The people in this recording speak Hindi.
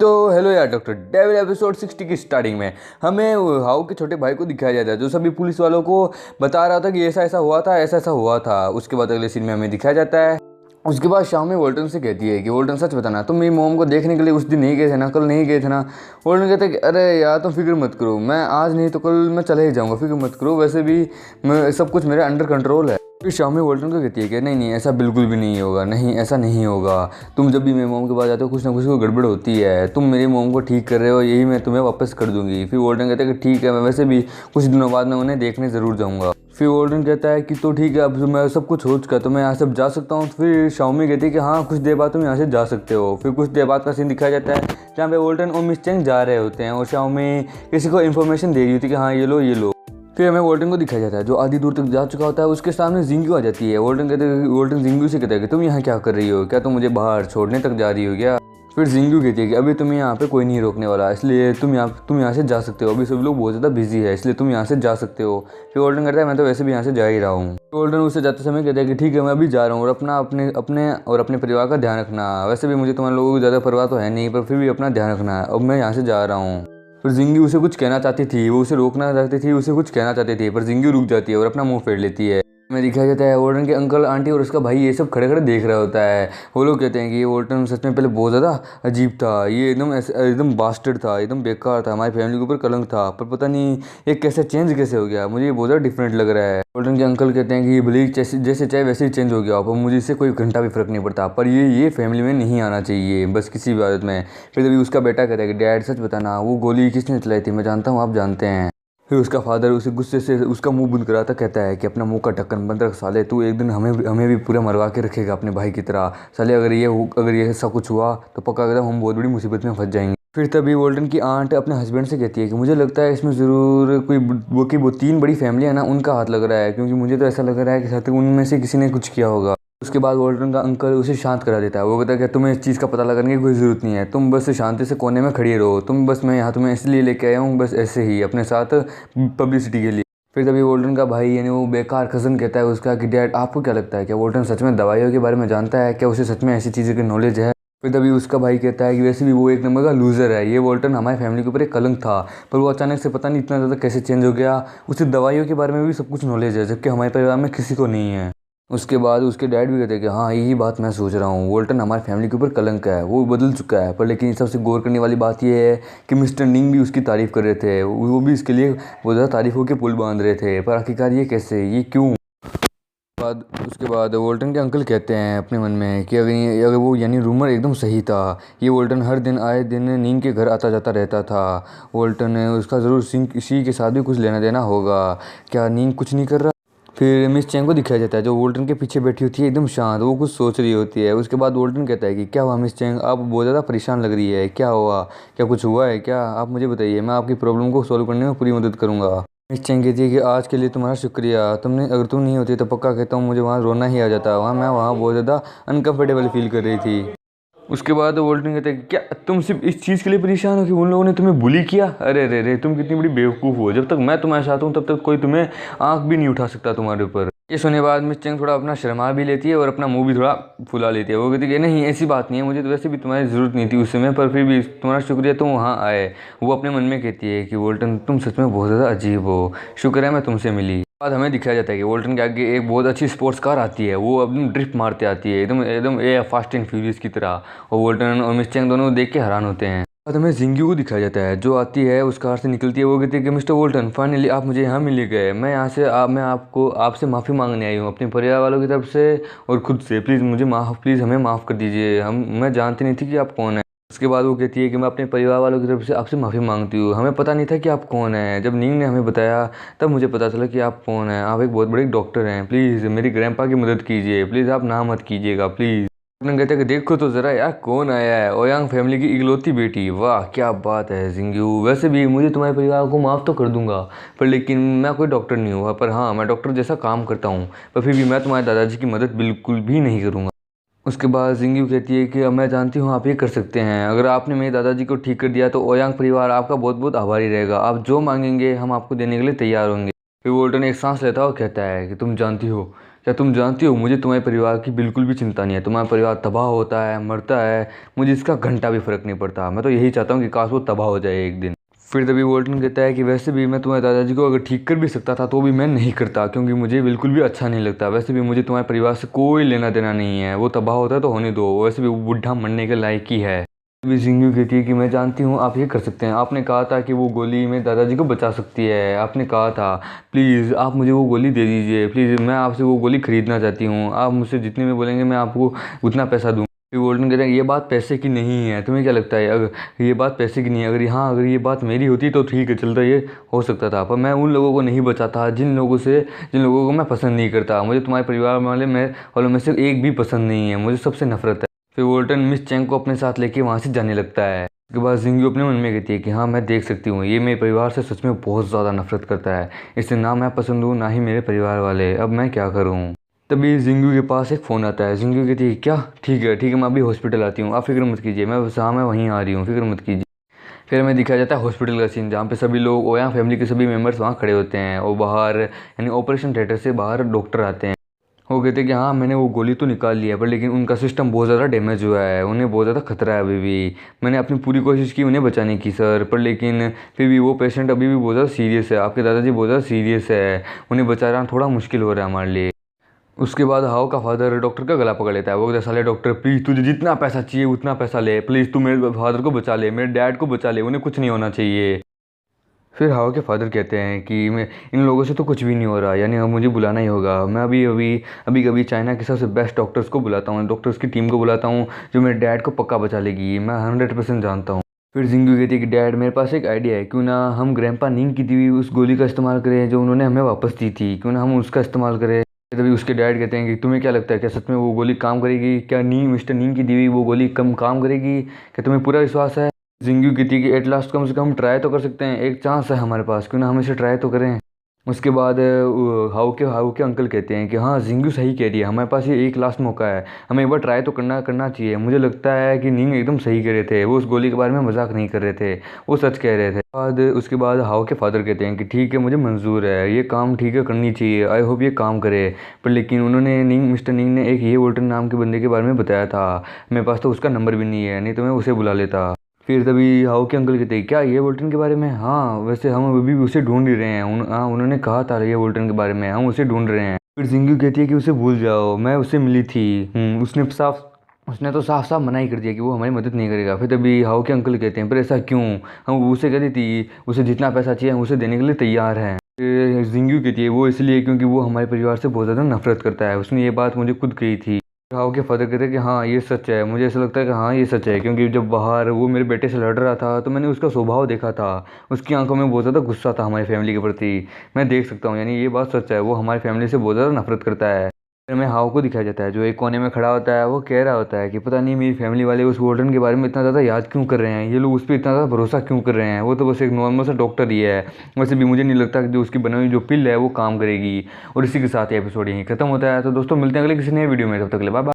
तो हेलो यार, डॉक्टर डेविल एपिसोड 60 की स्टार्टिंग में हमें हाउ के छोटे भाई को दिखाया जाता है जो सभी पुलिस वालों को बता रहा था कि ऐसा ऐसा हुआ था, ऐसा ऐसा हुआ था। उसके बाद अगले सीन में हमें दिखाया जाता है। उसके बाद शाम में वोल्टन से कहती है कि वोल्टन सच बताना, तुम मेरी मोम को देखने के लिए उस दिन नहीं गए थे ना, कल नहीं गए थे ना। वोल्टन कहता है कि अरे यार तुम फिक्र मत करो, मैं आज नहीं तो कल मैं चले ही जाऊँगा, फिक्र मत करो, वैसे भी सब कुछ मेरे अंडर कंट्रोल है। फिर शामी वोल्टन को कहती है कि नहीं नहीं, ऐसा बिल्कुल भी नहीं होगा, नहीं ऐसा नहीं होगा। तुम जब भी मेरी मोम के पास जाते हो कुछ ना कुछ को गड़बड़ होती है, तुम मेरी मोम को ठीक कर रहे हो, यही मैं तुम्हें वापस कर दूंगी। फिर वोल्टन कहता है कि ठीक है, मैं वैसे भी कुछ दिनों बाद मैं उन्हें देखने ज़रूर जाऊँगा। फिर वोल्टन कहता है कि तो ठीक है, अब मैं सब कुछ हो चुका, तो मैं यहाँ से अब जा सकता हूँ। फिर शाओमी कहती है कि हाँ कुछ देर बाद तुम यहाँ से जा सकते हो। फिर कुछ देर बाद का सीन दिखाया जाता है जहाँ पे वोल्टन और मिस चेंग जा रहे होते हैं और शाओमी किसी को इन्फॉर्मेशन दे रही होती है कि हाँ ये लो ये लो। फिर हमें वोल्टन को दिखाया जाता है जो आधी दूर तक जा चुका होता है, उसके सामने जिंगू आ जाती है। वोल्टन जिंगू से कहता है कि तुम यहाँ क्या कर रही हो, क्या तुम मुझे बाहर छोड़ने तक जा रही हो क्या। फिर जिंगू कहती है कि अभी तुम्हें यहाँ पे कोई नहीं रोकने वाला, इसलिए तुम यहाँ से जा सकते हो, अभी सब लोग बहुत ज़्यादा बिजी है, इसलिए तुम यहाँ से जा सकते हो। फिर वोल्टन कहता है मैं तो वैसे भी यहाँ से जा ही रहा हूँ। वोल्टन उससे जाते समय कहता है कि ठीक है मैं अभी जा रहा हूँ, और अपने परिवार का ध्यान रखना। वैसे भी मुझे तुम्हारे लोगों को ज़्यादा परवाह तो है नहीं, पर फिर भी अपना ध्यान रखना, अब मैं यहाँ से जा रहा हूँ। पर जिंगी उसे कुछ कहना चाहती थी, वो उसे रोकना चाहती थी, उसे कुछ कहना चाहती थी, पर जिंगी रुक जाती है और अपना मुंह फेर लेती है। में दिखाया जाता है वोल्टन के अंकल आंटी और उसका भाई ये सब खड़े खड़े देख रहा होता है। वो लोग कहते हैं कि ये वोल्टन सच में पहले बहुत ज़्यादा अजीब था, ये एकदम बास्टर्ड था, एकदम बेकार था, हमारी फैमिली के ऊपर कलंक था, पर पता नहीं ये कैसे चेंज कैसे हो गया, मुझे ये बहुत ज़्यादा डिफरेंट लग रहा है। वोल्टन के अंकल कहते हैं कि ये भले जैसे चाहे वैसे ही चेंज हो गया, पर मुझे इससे कोई घंटा भी फर्क नहीं पड़ता, पर ये फैमिली में नहीं आना चाहिए बस किसी भी हालत में। फिर तभी उसका बेटा कहता है कि डैड सच बताना, वो गोली किसने चलाई थी, मैं जानता हूँ आप जानते हैं। फिर उसका फादर उसे गुस्से से उसका मुंह बंद कराता कहता है कि अपना मुंह का ढक्कन बंद रख साले, तू एक दिन हमें भी पूरा मरवा के रखेगा अपने भाई की तरह साले, अगर ये ऐसा कुछ हुआ तो पक्का एकदम हम बहुत बड़ी मुसीबत में फंस जाएंगे। फिर तभी वोल्टन की आंट अपने हस्बैंड से कहती है कि मुझे लगता है इसमें ज़रूर वो तीन बड़ी फैमिली है ना, उनका हाथ लग रहा है, क्योंकि मुझे तो ऐसा लग रहा है कि शायद उनमें से किसी ने कुछ किया होगा। उसके बाद वोल्टन का अंकल उसे शांत करा देता है। वो कहता है कि तुम्हें इस चीज़ का पता लगाने की कोई ज़रूरत नहीं है, तुम बस शांति से कोने में खड़ी रहो, मैं यहाँ तुम्हें इसलिए लेके आया हूँ बस ऐसे ही अपने साथ पब्लिसिटी के लिए। फिर तभी वोल्टन का भाई यानी वो बेकार कज़न कहता है उसका कि डैड आपको क्या लगता है, क्या वोल्टन सच में दवाइयों के बारे में जानता है, क्या उसे सच में ऐसी चीज़ों की नॉलेज है। फिर तभी उसका भाई कहता है कि वैसे भी वो एक नंबर का लूज़र है, ये वोल्टन हमारी फैमिली के ऊपर एक कलंक था, पर वो अचानक से पता नहीं इतना ज़्यादा कैसे चेंज हो गया, उसे दवाइयों के बारे में भी सब कुछ नॉलेज है, जबकि हमारे परिवार में किसी को नहीं है। उसके बाद उसके डैड भी कहते हैं कि हाँ यही बात मैं सोच रहा हूँ, वोल्टन हमारी फैमिली के ऊपर कलंक है, वो बदल चुका है। पर लेकिन सबसे गौर करने वाली बात यह है कि मिस्टर निंग भी उसकी तारीफ़ कर रहे थे, वो भी इसके लिए बहुत ज़्यादा तारीफ़ों के पुल बांध रहे थे, पर आखिरकार ये कैसे, ये क्यों। उसके बाद वोल्टन के अंकल कहते हैं अपने मन में कि अगर वो यानी रूमर एकदम सही था, ये वोल्टन हर दिन आए दिन नींद के घर आता जाता रहता था, वोल्टन उसका ज़रूर सी के साथ भी कुछ लेना देना होगा, क्या नींद कुछ नहीं कर रहा। फिर मिस चेंग को दिखाया जाता है जो वोल्टन के पीछे बैठी होती है एकदम शांत, वो कुछ सोच रही होती है। उसके बाद वोल्टन कहता है कि क्या हुआ मिस चेंग, आप बहुत ज़्यादा परेशान लग रही है, क्या हुआ, क्या कुछ हुआ है क्या, आप मुझे बताइए, मैं आपकी प्रॉब्लम को सॉल्व करने में पूरी मदद करूँगा। मिस चेंग कहती है कि आज के लिए तुम्हारा शुक्रिया, अगर तुम नहीं होती तो पक्का कहता हूँ मुझे वहाँ रोना ही आ जाता, मैं वहाँ बहुत ज़्यादा अनकम्फर्टेबल फील कर रही थी। उसके बाद वोल्टन कहते हैं कि क्या तुम सिर्फ इस चीज़ के लिए परेशान हो कि उन लोगों ने तुम्हें बुली किया, अरे रे रे तुम कितनी बड़ी बेवकूफ़ हो, जब तक मैं तुम्हारे साथ हूँ तब तक कोई तुम्हें आंख भी नहीं उठा सकता तुम्हारे ऊपर। ये सुनने के बाद मिस चेंग थोड़ा अपना शर्मा भी लेती है और अपना मुंह भी थोड़ा फुला लेती है। वो कहती है कि नहीं ऐसी बात नहीं है, मुझे तो वैसे भी तुम्हारी ज़रूरत नहीं थी उस समय, पर फिर भी तुम्हारा शुक्रिया तुम वहाँ आए। वो अपने मन में कहती है कि वोल्टन तुम सच में बहुत ज़्यादा अजीब हो, शुक्र है मैं तुमसे मिली। बाद हमें दिखाया जाता है कि वोल्टन के आगे एक बहुत अच्छी स्पोर्ट्स कार आती है, वो एकदम ड्रिफ्ट मारते आती है एकदम एकदम ये फास्ट एंड फ्यूरियस की तरह, और वोल्टन और मिस चेंग दोनों देख के हैरान होते हैं। बाद हमें जिंगी को दिखाया जाता है जो आती है उस कार से निकलती है। वो कहती है कि मिस्टर वोल्टन फाइनली आप मुझे यहाँ मिल गए, मैं यहाँ से मैं आपसे माफ़ी मांगने आई हूँ अपने परिवार वालों की तरफ से और खुद से, प्लीज़ हमें माफ़ कर दीजिए, मैं जानती नहीं थी कि आप कौन है। उसके बाद वो कहती है कि मैं अपने परिवार वालों की तरफ से आपसे माफ़ी मांगती हूँ, हमें पता नहीं था कि आप कौन हैं, जब नींग ने हमें बताया तब मुझे पता चला कि आप कौन हैं, आप एक बहुत बड़े डॉक्टर हैं, प्लीज़ मेरी ग्रैंपा की मदद कीजिए, प्लीज़ आप ना मत कीजिएगा प्लीज़। उन्होंने कहते हैं कि देखो तो ज़रा यार कौन आया है, ओयांग फैमिली की इकलौती बेटी, वाह क्या बात है जिंगू, वैसे भी मुझे तुम्हारे परिवार को माफ़ तो कर दूंगा, पर लेकिन मैं कोई डॉक्टर नहीं हुआ, पर हाँ मैं डॉक्टर जैसा काम करता हूँ, पर फिर भी मैं तुम्हारे दादाजी की मदद बिल्कुल भी नहीं करूँगा। उसके बाद जिंगू कहती है कि अब मैं जानती हूँ आप ये कर सकते हैं, अगर आपने मेरे दादाजी को ठीक कर दिया तो ओयांग परिवार आपका बहुत बहुत आभारी रहेगा, आप जो मांगेंगे हम आपको देने के लिए तैयार होंगे। फिर वोल्टन एक सांस लेता है और कहता है कि तुम जानती हो क्या तुम जानती हो मुझे तुम्हारे परिवार की बिल्कुल भी चिंता नहीं है। तुम्हारा परिवार तबाह होता है, मरता है, मुझे इसका घंटा भी फर्क नहीं पड़ता। मैं तो यही चाहता हूँ कि काश वो तबाह हो जाए एक दिन। फिर तभी वोल्टन कहता है कि वैसे भी मैं तुम्हारे दादाजी को अगर ठीक कर भी सकता था तो भी मैं नहीं करता, क्योंकि मुझे बिल्कुल भी अच्छा नहीं लगता। वैसे भी मुझे तुम्हारे परिवार से कोई लेना देना नहीं है, वो तबाह होता है तो होने दो, वैसे भी वो बुढ़ा मरने के लायक ही है। तभी जिंगू कहती है कि मैं जानती हूँ आप ये कर सकते हैं, आपने कहा था कि वो गोली मेरे दादाजी को बचा सकती है, आपने कहा था, प्लीज़ आप मुझे वो गोली दे दीजिए, प्लीज़ मैं आपसे वो गोली खरीदना चाहती हूँ, आप मुझसे जितने में बोलेंगे मैं आपको उतना पैसा दूँ। फिर वोल्टन कहते हैं ये बात पैसे की नहीं है, तुम्हें क्या लगता है अगर ये बात पैसे की नहीं है, अगर ये बात मेरी होती तो ठीक है चलता, ये हो सकता था, पर मैं उन लोगों को नहीं बचाता जिन लोगों को मैं पसंद नहीं करता। मुझे तुम्हारे परिवार वालों में से एक भी पसंद नहीं है, मुझे सबसे नफरत है। फिर वोल्टन मिस चैंग को अपने साथ लेके वहाँ से जाने लगता है। उसके बाद जिंगू अपने मन में कहती है कि हाँ मैं देख सकती हूँ ये मेरे परिवार से सच में बहुत ज़्यादा नफरत करता है, इससे ना मैं पसंद हूँ ना ही मेरे परिवार वाले, अब मैं क्या करूँ। तभी जिंगू के पास एक फ़ोन आता है। जिंगू कहती है क्या, ठीक है मैं अभी हॉस्पिटल आती हूँ, आप फिक्र मत कीजिए, मैं वहीं आ रही हूँ, फिक्र मत कीजिए। फिर हमें दिखाया जाता है हॉस्पिटल का सीन, जहाँ पे सभी लोग और यहाँ फैमिली के सभी मेम्बर्स वहाँ खड़े होते हैं और बाहर यानी ऑपरेशन थिएटर से बाहर डॉक्टर आते हैं। वो कहते हैं कि हाँ मैंने वो गोली तो निकाल लिया पर लेकिन उनका सिस्टम बहुत ज़्यादा डैमेज हुआ है, उन्हें बहुत ज़्यादा खतरा है अभी भी। मैंने अपनी पूरी कोशिश की उन्हें बचाने की सर, पर लेकिन फिर भी वो पेशेंट अभी भी बहुत ज़्यादा सीरियस है, आपके दादाजी बहुत ज़्यादा सीरियस है, उन्हें बचाना थोड़ा मुश्किल हो रहा है हमारे लिए। उसके बाद हाओ का फादर डॉक्टर का गला पकड़ लेता है। वो कहता है साले डॉक्टर प्लीज़ तुझे जितना पैसा चाहिए उतना पैसा ले, प्लीज़ तू मेरे फादर को बचा ले, मेरे डैड को बचा ले, उन्हें कुछ नहीं होना चाहिए। फिर हाओ के फादर कहते हैं कि मैं इन लोगों से तो कुछ भी नहीं हो रहा, यानी अब मुझे बुलाना ही होगा। मैं अभी कभी चाइना के सबसे बेस्ट डॉक्टर्स को बुलाता हूँ, डॉक्टर्स की टीम को बुलाता हूँ जो मेरे डैड को पक्का बचा लेगी, मैं 100% जानता हूँ। फिर जिंगू कहती है कि डैड मेरे पास एक आइडिया है, क्यों ना हम ग्रैंपा नींग की दी हुई उस गोली का इस्तेमाल करें जो उन्होंने हमें वापस दी थी, क्यों ना हम उसका इस्तेमाल करें। तभी उसके डैड कहते हैं कि तुम्हें क्या लगता है क्या सच में वो गोली काम करेगी, क्या मिस्टर नींग की दी हुई वो गोली काम करेगी, क्या तुम्हें पूरा विश्वास है। जिंगू कहती है कि एट लास्ट कम से कम ट्राई तो कर सकते हैं, एक चांस है हमारे पास, क्यों ना हम इसे ट्राई तो करें। उसके बाद हाउ के अंकल कहते हैं कि हाँ जिंगू सही कह रही है, हमारे पास ये एक लास्ट मौका है, हमें एक बार ट्राई तो करना चाहिए। मुझे लगता है कि नींग एकदम सही कह रहे थे, वो उस गोली के बारे में मजाक नहीं कर रहे थे, वो सच कह रहे थे। उसके बाद हाउ के फादर कहते हैं कि ठीक है मुझे मंजूर है, ये काम ठीक है करनी चाहिए, आई होप ये काम करे। पर लेकिन उन्होंने मिस्टर नींग ने एक ये वोल्टन नाम के बंदे के बारे में बताया था, मेरे पास तो उसका नंबर भी नहीं है, नहीं तो मैं उसे बुला लेता। फिर तभी हाउ के अंकल कहते हैं क्या ये वोल्टन के बारे में, हाँ वैसे हम अभी भी उसे ढूंढ ही रहे हैं, हाँ उन्होंने कहा था ये वोल्टन के बारे में, हम उसे ढूंढ रहे हैं। फिर जिंगू कहती है कि उसे भूल जाओ, मैं उससे मिली थी, उसने तो साफ साफ मना ही कर दिया कि वो हमारी मदद नहीं करेगा। फिर तभी हाउ के अंकल कहते हैं पर ऐसा क्यों, हम उसे कहती थी उसे जितना पैसा चाहिए हम उसे देने के लिए तैयार हैं। फिर जिंगू कहती है वो इसलिए क्योंकि वो हमारे परिवार से बहुत ज़्यादा नफरत करता है, उसने ये बात मुझे खुद कही थी। हाउ के फादर कहते हैं कि हाँ ये सच है, मुझे ऐसा लगता है कि हाँ ये सच है, क्योंकि जब बाहर वो मेरे बेटे से लड़ रहा था तो मैंने उसका स्वभाव देखा था, उसकी आंखों में बहुत ज़्यादा गुस्सा था हमारी फैमिली के प्रति। मैं देख सकता हूँ यानी ये बात सच है, वो हमारी फैमिली से बहुत ज़्यादा नफरत करता है। फिर हमें हाउ को दिखाया जाता है जो एक कोने में खड़ा होता है, वो कह रहा होता है कि पता नहीं मेरी फैमिली वाले उस वोल्टन के बारे में इतना ज़्यादा याद क्यों कर रहे हैं, ये लोग उस पर इतना ज़्यादा भरोसा क्यों कर रहे हैं, वो तो बस एक नॉर्मल सा डॉक्टर ही है। वैसे भी मुझे नहीं लगता कि जो उसकी बनाई हुई जो पिल है वो काम करेगी। और इसी के साथ ये एपिसोड यहीं खत्म होता है। तो दोस्तों मिलते हैं अगले किसी नए वीडियो में, तब तक के लिए बाय बाय।